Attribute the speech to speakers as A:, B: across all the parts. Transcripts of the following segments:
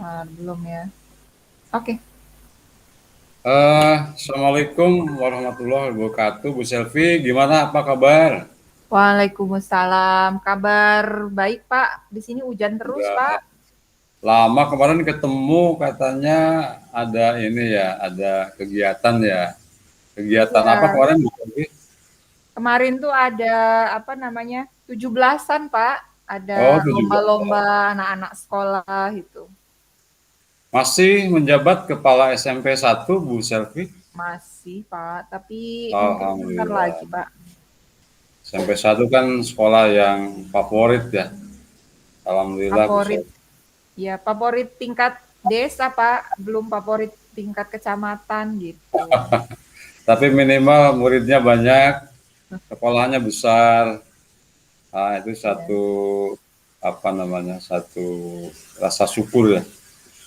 A: Belum ya. Oke.
B: Assalamualaikum warahmatullahi wabarakatuh. Bu Selvi, gimana? Apa kabar?
A: Waalaikumsalam. Kabar baik, Pak. Di sini hujan terus, Pak.
B: Udah lama kemarin ketemu, katanya ada ini ya, ada kegiatan ya. Kegiatan apa
A: Iya.
B: kemarin, Bu Selvi?
A: Kemarin tuh ada apa namanya? 17-an, Pak. Ada
B: Oh, 17.
A: lomba-lomba anak-anak sekolah itu.
B: Masih menjabat kepala SMP 1, Bu Selvi?
A: Masih, Pak. Tapi mungkin sebentar
B: Alhamdulillah.
A: lagi, Pak.
B: SMP 1 kan sekolah yang favorit ya. Alhamdulillah, Bu
A: Favorit,
B: Selvi.
A: ya favorit tingkat desa, Pak. Belum favorit tingkat kecamatan gitu.
B: Tapi minimal muridnya banyak, sekolahnya besar. Ah, itu
A: Iya.
B: satu apa namanya, satu rasa syukur ya.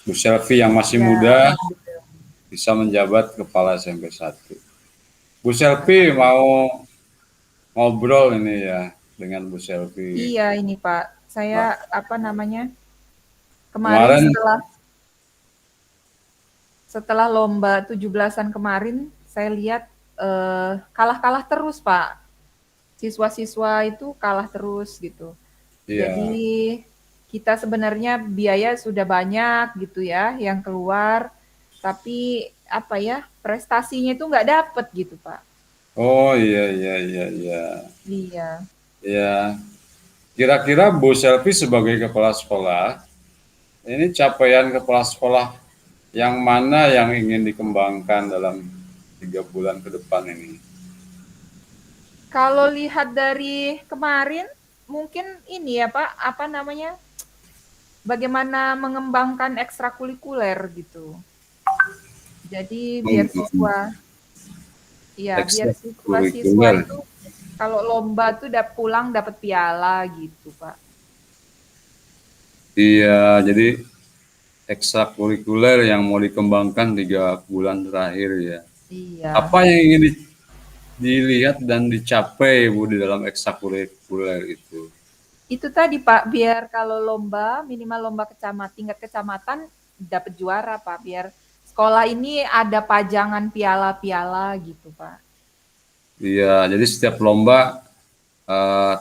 B: Bu Selvi yang masih
A: Ya,
B: muda
A: alhamdulillah.
B: bisa menjabat kepala SMP 1. Bu Selvi
A: Alhamdulillah.
B: mau ngobrol ini ya dengan Bu Selvi.
A: Iya ini Pak, saya
B: Nah,
A: apa namanya, kemarin
B: kemarin
A: setelah lomba 17-an kemarin, saya lihat kalah-kalah terus Pak. Siswa-siswa itu kalah terus gitu.
B: ya,
A: Jadi kita sebenarnya biaya sudah banyak gitu ya yang keluar, tapi apa ya prestasinya itu nggak dapet gitu Pak.
B: oh iya iya iya iya.
A: Iya.
B: Ya, kira-kira Bu Selvi sebagai kepala sekolah, ini capaian kepala sekolah yang mana yang ingin dikembangkan dalam 3 bulan ke depan ini?
A: Kalau lihat dari kemarin, mungkin ini ya Pak, apa namanya, bagaimana mengembangkan ekstrakurikuler gitu. Jadi biar
B: Hmm,
A: siswa, ya biar siswa-siswa
B: ekstrakurikuler.
A: itu kalau lomba tuh pulang dapat piala gitu Pak.
B: Iya, jadi ekstrakurikuler yang mau dikembangkan 3 bulan terakhir ya.
A: Iya.
B: Apa yang ingin dilihat dan dicapai Bu di dalam ekstrakurikuler itu?
A: Itu tadi Pak, biar kalau lomba, minimal lomba tingkat kecamatan dapat juara Pak, biar sekolah ini ada pajangan piala-piala gitu Pak.
B: Iya, jadi setiap lomba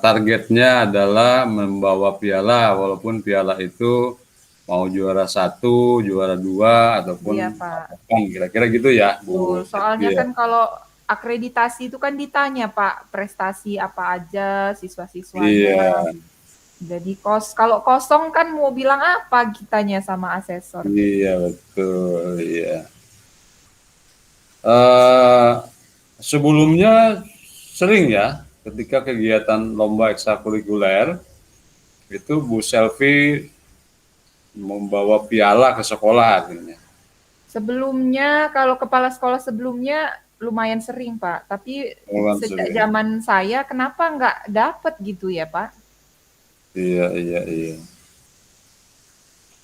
B: targetnya adalah membawa piala, walaupun piala itu mau juara 1, juara 2, ataupun
A: Iya Pak.
B: apapun, kira-kira gitu ya,
A: Betul,
B: Bu
A: soalnya
B: Selvi ya.
A: kan kalau akreditasi itu kan ditanya Pak, prestasi apa aja siswa-siswanya.
B: Iya,
A: Jadi kalau kosong kan mau bilang apa kitanya sama asesor gitu.
B: iya betul, iya. Eh, Sebelumnya sering ya ketika kegiatan lomba ekstrakurikuler itu Bu Selvi membawa piala ke sekolah artinya.
A: Sebelumnya kalau kepala sekolah sebelumnya lumayan sering Pak, tapi
B: Pengulangan
A: sejak
B: sering.
A: zaman saya kenapa nggak dapet gitu ya Pak?
B: Iya, iya, iya.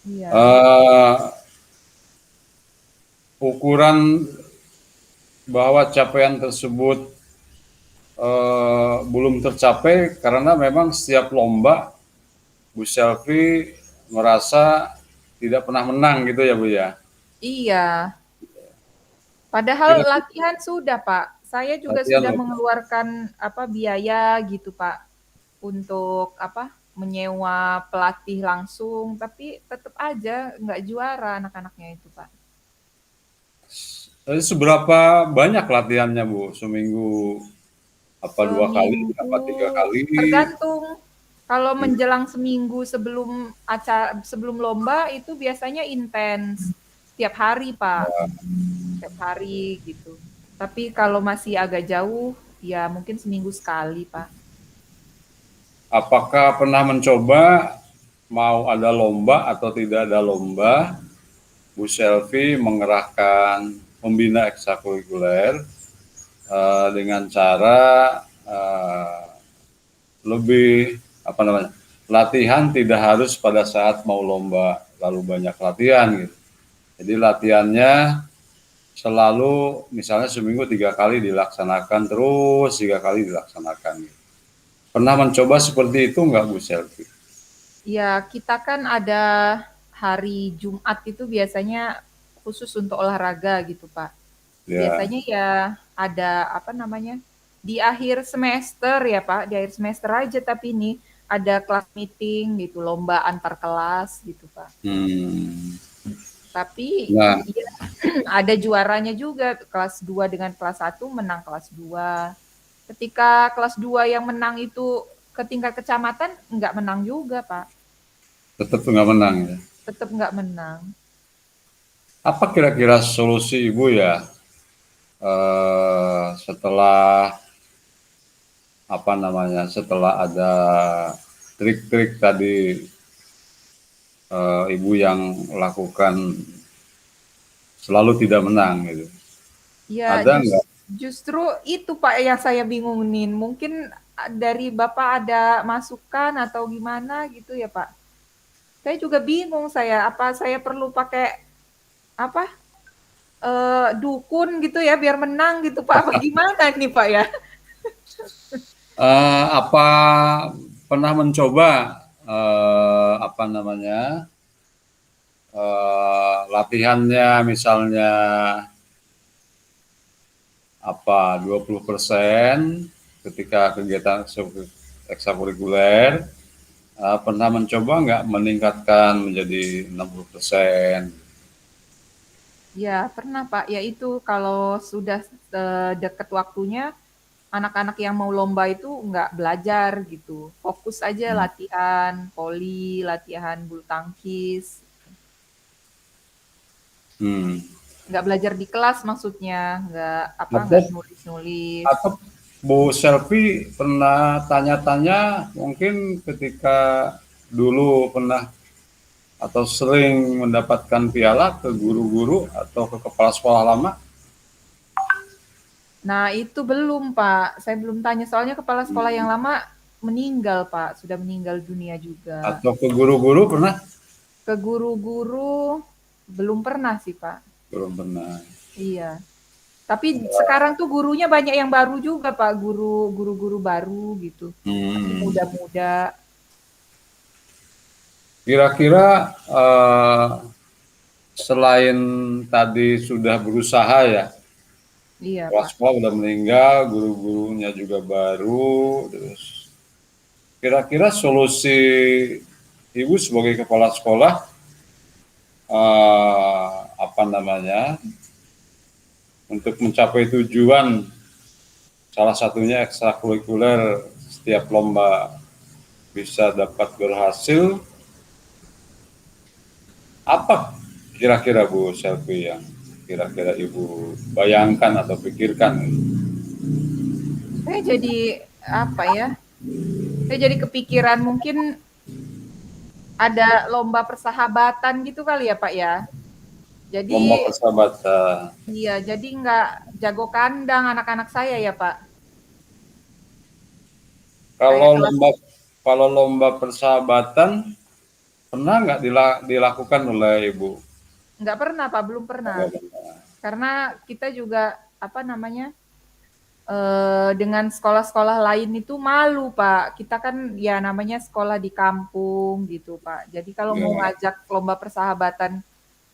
A: Iya,
B: Eh, Ukuran bahwa capaian tersebut belum tercapai karena memang setiap lomba Bu Selvi merasa tidak pernah menang gitu ya Bu ya.
A: iya. Padahal
B: Kira
A: latihan sudah Pak. Saya juga
B: latihan
A: sudah
B: loh.
A: mengeluarkan apa biaya gitu Pak. Untuk apa, menyewa pelatih langsung, tapi tetap aja nggak juara anak-anaknya itu, Pak.
B: Jadi seberapa banyak latihannya Bu? Seminggu apa 2 kali, apa
A: Seminggu
B: 3 kali?
A: tergantung. Kalau menjelang seminggu sebelum lomba itu biasanya intens. Tiap hari, Pak. Tiap hari gitu. Tapi kalau masih agak jauh, ya mungkin seminggu sekali, Pak.
B: Apakah pernah mencoba mau ada lomba atau tidak ada lomba, Bu Selvi mengerahkan membina ekstrakurikuler dengan cara lebih apa namanya, latihan tidak harus pada saat mau lomba lalu banyak latihan gitu. Jadi latihannya selalu misalnya seminggu 3 kali dilaksanakan terus 3 kali dilaksanakan. Gitu. Pernah mencoba seperti itu nggak Bu Selvi?
A: Ya, kita kan ada hari Jumat itu biasanya khusus untuk olahraga gitu, Pak.
B: Ya.
A: Biasanya ya ada apa namanya, di akhir semester ya Pak, di akhir semester aja tapi ini ada kelas meeting gitu, lomba antar kelas gitu Pak.
B: Hmm.
A: Tapi
B: Nah,
A: ya, ada juaranya juga, kelas 2 dengan kelas 1 menang kelas 2. Ketika kelas 2 yang menang itu ke tingkat kecamatan, nggak menang juga Pak,
B: tetap nggak menang ya.
A: tetap nggak menang.
B: Apa kira-kira solusi Ibu ya setelah apa namanya, setelah ada trik-trik tadi Ibu yang lakukan selalu tidak menang gitu.
A: Ya,
B: Ada nggak?
A: justru itu Pak yang saya bingungin. Mungkin dari Bapak ada masukan atau gimana gitu ya Pak. Saya juga bingung saya, apa saya perlu pakai apa dukun gitu ya biar menang gitu Pak? Apa gimana nih Pak ya?
B: Apa pernah mencoba apa namanya latihannya misalnya apa 20% ketika kegiatan ekstrakurikuler, pernah mencoba nggak meningkatkan menjadi 60%?
A: Ya pernah Pak, ya itu kalau sudah deket waktunya anak-anak yang mau lomba itu nggak belajar gitu, fokus aja latihan voli, latihan bulu tangkis,
B: Hmm.
A: nggak belajar di kelas maksudnya, nggak
B: Atau,
A: nulis-nulis.
B: atau Bu Selvi pernah tanya-tanya mungkin ketika dulu pernah atau sering mendapatkan piala ke guru-guru atau ke kepala sekolah lama
A: Nah itu belum Pak, saya belum tanya soalnya kepala sekolah yang lama meninggal Pak, sudah meninggal dunia juga.
B: atau ke guru-guru pernah?
A: Ke guru-guru belum pernah sih Pak.
B: Belum pernah.
A: Iya. Tapi sekarang tuh gurunya banyak yang baru juga Pak, guru-guru baru gitu. Masih
B: Hmm.
A: muda-muda.
B: Kira-kira selain tadi sudah berusaha ya,
A: Iya
B: kepala
A: Pak.
B: sekolah udah meninggal, guru-gurunya juga baru, terus kira-kira solusi Ibu sebagai kepala sekolah apa namanya untuk mencapai tujuan salah satunya ekstrakurikuler setiap lomba bisa dapat berhasil, apa kira-kira Bu Selvi yang kira-kira Ibu bayangkan atau pikirkan?
A: Saya jadi apa ya? Saya jadi kepikiran mungkin ada lomba persahabatan gitu kali ya Pak ya.
B: Lomba
A: Jadi
B: persahabatan.
A: iya, jadi nggak jago kandang anak-anak saya ya Pak.
B: Kalau
A: Kayak kelas
B: lomba kalau lomba persahabatan pernah nggak dilakukan oleh Ibu?
A: nggak pernah Pak, belum pernah.
B: Nggak pernah.
A: Karena kita juga apa namanya dengan sekolah-sekolah lain itu malu Pak. Kita kan ya namanya sekolah di kampung gitu Pak. Jadi kalau mau
B: Ya.
A: ngajak lomba persahabatan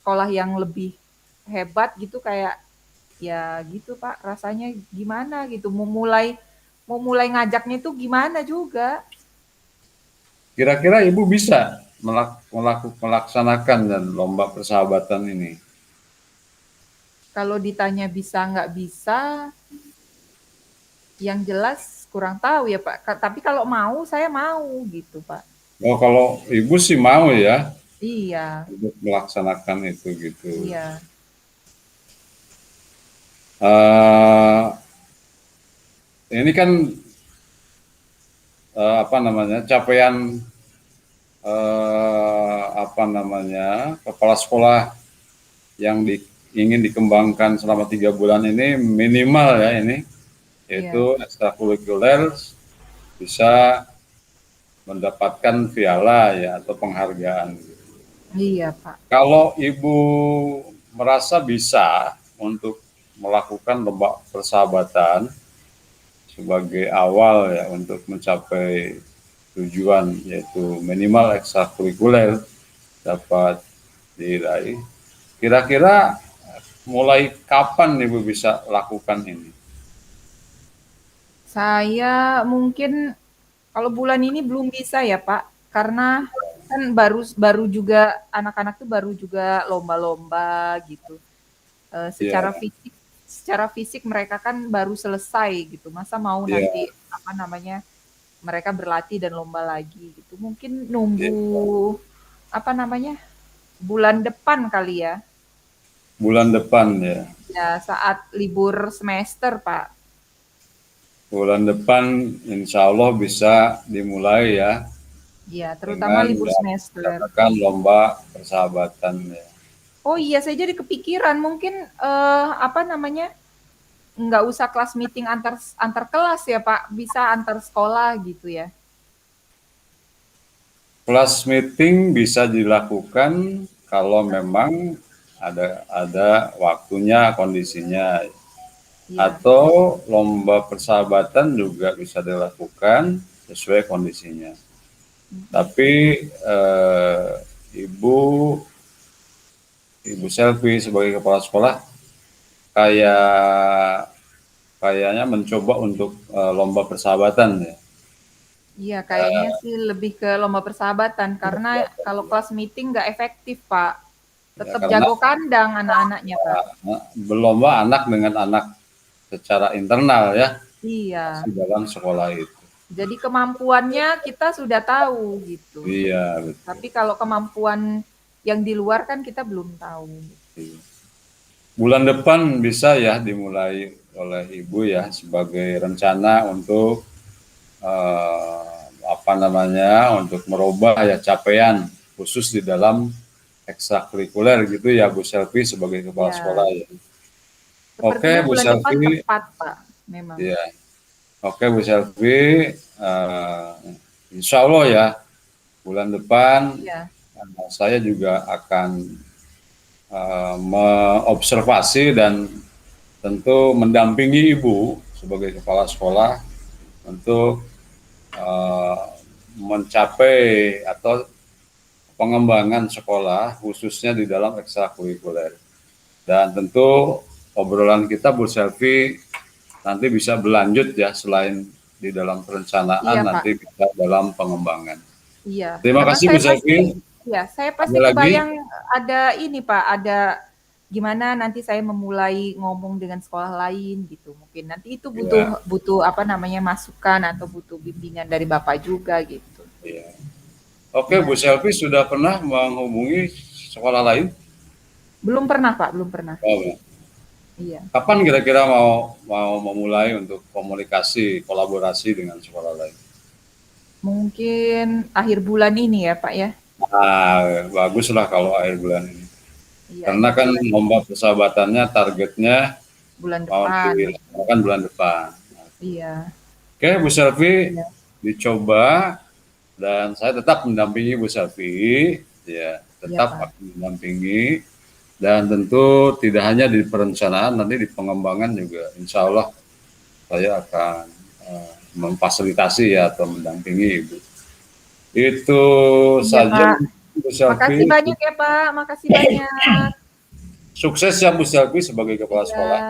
A: sekolah yang lebih hebat gitu kayak ya gitu Pak. Rasanya gimana gitu. Mau mulai ngajaknya itu gimana juga.
B: Kira-kira Ibu bisa melaksanakan dan lomba persahabatan ini?
A: Kalau ditanya bisa nggak bisa, yang jelas kurang tahu ya Pak. Tapi kalau mau saya mau gitu Pak.
B: Oh, kalau Ibu sih mau ya
A: Iya,
B: untuk melaksanakan itu gitu.
A: iya,
B: Eh, ini kan apa namanya capaian apa namanya kepala sekolah yang ingin dikembangkan selama 3 bulan ini minimal ya ini
A: iya,
B: yaitu ekstrakurikuler bisa mendapatkan piala ya atau penghargaan.
A: iya Pak.
B: Kalau Ibu merasa bisa untuk melakukan lomba persahabatan sebagai awal ya untuk mencapai tujuan yaitu minimal ekstrakurikuler dapat diraih. Kira-kira mulai kapan Ibu bisa lakukan ini?
A: Saya mungkin kalau bulan ini belum bisa ya Pak, karena kan baru baru juga anak-anak tuh baru juga lomba-lomba gitu.
B: Ya,
A: Secara fisik mereka kan baru selesai gitu. Masa mau
B: ya,
A: nanti apa namanya mereka berlatih dan lomba lagi gitu. Mungkin
B: ya.
A: nunggu apa namanya bulan depan kali ya.
B: Bulan depan ya.
A: Ya saat libur semester Pak.
B: Bulan depan insya Allah bisa dimulai ya
A: Ya terutama
B: dengan
A: libur semester.
B: melaksanakan lomba persahabatan ya.
A: Oh iya, saya jadi kepikiran mungkin apa namanya nggak usah kelas meeting antar antar kelas ya Pak, bisa antar sekolah gitu ya.
B: Kelas meeting bisa dilakukan kalau memang ada waktunya, kondisinya.
A: Iya.
B: Atau lomba persahabatan juga bisa dilakukan sesuai kondisinya. Tapi eh, Ibu Ibu Selvi sebagai kepala sekolah kayak kayaknya mencoba untuk lomba persahabatan ya.
A: Iya, kayaknya sih lebih ke lomba persahabatan karena kalau kelas meeting nggak efektif Pak.
B: Ya,
A: Tetap
B: karena
A: jago kandang anak-anaknya Kak.
B: berlomba anak dengan anak secara internal ya,
A: Iya.
B: masih dalam sekolah itu.
A: Jadi kemampuannya kita sudah tahu gitu.
B: Iya, betul.
A: Tapi kalau kemampuan yang di luar kan kita belum tahu.
B: Bulan depan bisa ya dimulai oleh Ibu ya sebagai rencana untuk apa namanya untuk merubah ya capaian khusus di dalam ekstrakurikuler gitu ya Bu Selvi sebagai kepala sekolah
A: Ya,
B: ya. Oke
A: sepertinya
B: Bu
A: bulan depan
B: Selvi,
A: tepat Pak, memang.
B: ya. Oke Bu Selvi, Insya Allah ya bulan depan
A: Iya,
B: saya juga akan mengobservasi dan tentu mendampingi Ibu sebagai kepala sekolah untuk uh, mencapai atau pengembangan sekolah khususnya di dalam ekstrakurikuler. Dan tentu obrolan kita Bu Selvi nanti bisa berlanjut ya selain di dalam perencanaan
A: iya
B: nanti
A: Pak.
B: bisa dalam pengembangan.
A: Iya,
B: Terima
A: karena
B: kasih Bu Selvi.
A: saya
B: Ada
A: pasti
B: lagi?
A: kebayang ada ini Pak, ada gimana nanti saya memulai ngomong dengan sekolah lain gitu. Mungkin nanti itu butuh
B: Ya,
A: butuh apa namanya masukan atau butuh bimbingan dari Bapak juga gitu.
B: ya. Oke, Bu
A: Iya.
B: Selvi sudah pernah menghubungi sekolah lain?
A: Belum pernah Pak, belum pernah.
B: Oh,
A: Iya.
B: kapan kira-kira mau mau memulai untuk komunikasi kolaborasi dengan sekolah lain?
A: Mungkin akhir bulan ini ya Pak ya.
B: Nah, baguslah kalau akhir bulan ini.
A: Iya,
B: Karena
A: akhir
B: kan
A: bulan ini.
B: lomba persahabatannya targetnya
A: Bulan
B: mau
A: depan.
B: dilaksanakan bulan depan.
A: Iya.
B: Oke, Bu Selvi,
A: Iya.
B: dicoba dan saya tetap mendampingi Bu Selvi, ya,
A: Iya
B: tetap
A: Pak.
B: akan mendampingi dan tentu tidak hanya di perencanaan, nanti di pengembangan juga, insya Allah saya akan memfasilitasi ya atau mendampingi Ibu. Itu
A: Iya
B: saja
A: Pak.
B: Bu
A: Makasih
B: Selvi.
A: banyak ya Pak, makasih banyak.
B: Sukses ya Bu Selvi sebagai kepala
A: Iya,
B: sekolah.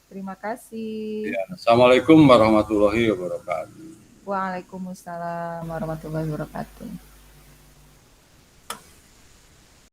A: terima kasih.
B: Ya, Assalamualaikum warahmatullahi wabarakatuh.
A: Waalaikumsalam warahmatullahi wabarakatuh.